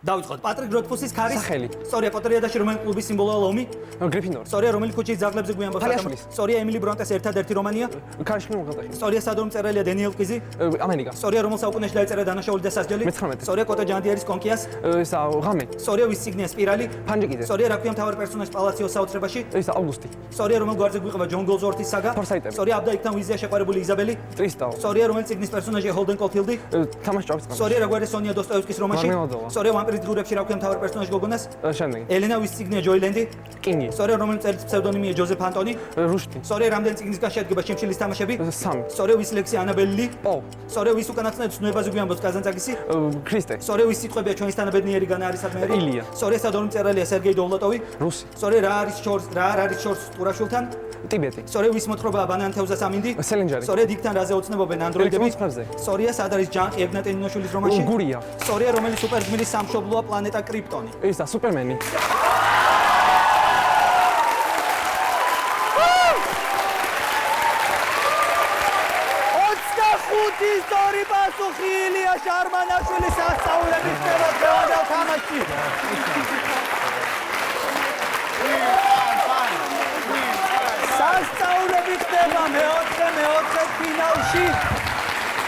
დავიწყოთ. პატრიკ როთფუსის ქარის სახელი. სწორია პოტერიადაში რომელი კლუბის სიმბოლოა ლომი? გრიფინდორი. სწორია რომელი ქუჩის ძაღლებზე გვიანბობს? თალიაშვილის. სწორია ემილი ბრონტეს ერთადერთი რომანია? ქარიშხალი მოხალხე. სწორია სადორმ წერალია დენიელ ყიზი? ამერიკა. სწორია რომელ საუკუნეში დაეწერა დანაშაული და სასჯელი? მე-19. სწორია კოტო ჯანდიერის კონკიას? ისა ღამე. სწორია ვის ციგნია სპირალი? ფანჯიკიძე. სწორია რა ქვია მთავარი პერსონაჟი პალაციოს საოცრებაში? ისა ავგუსტი. სწორია რომელ გვარზე გვიყვება ჯონ გოლზორთის საგა? ფორსაიტები. სწორია აბდაიქთან ვიზია შეყვარებული იზაბელი? ტრისტაო. სწორია რომელი ციგნის პერსონაჟია ჰოლდენ კოლფილდი? თამაშ ჭავს. სწორია რა გვარი სონია დოსტოევსკის რომანში? მარმელადოვა. სწორია ვამპირის დღურებში რა ქვია მთავარი პერსონაჟი გოგონას? შემდეგი. ელენა ვის ციგნია ჯოილენდი? კინგი. სწორია რომელი წერის ფსევდონიმია ჯოზეფ ანტონი? რუშტი. სწორია რამდენი ციგნისგან შედგება შიმშილის თამაშები? 3. სწორია ვის ლექსი ანაბელი? პო. სწორია ვის უკანასკნელს ნუებაზე გვიანბობს კაზანძაკისი? ქრისტე. სწორია ვის სიტყვებია ჩვენისთანა ბედნიერი განა არის ადმერი? ილია. სწორია სადორმ წერალია სერგეი დოვლატოვი? რუსი. სწორია რა არის შორს ტურაშულთან? ტიბეტი. სწორია ვის მოთხრობაა ბანანთევზა სამინდი? სელენჯარი. სწორია დიქთან რაზე ოცნებობენ ანდროიდები? ელექტრონსფერზე. სწორია სად არის ჯანყი ეგნატე ნინოშვილის რომანში? გურია. სწორია რომელი სუპერგმირის სამშობლოა პლანეტა კრიპტონი? ისა სუპერმენი. ისტორი პასუხი ილია შარმანაშვილის სასწაულების თემას თამაში.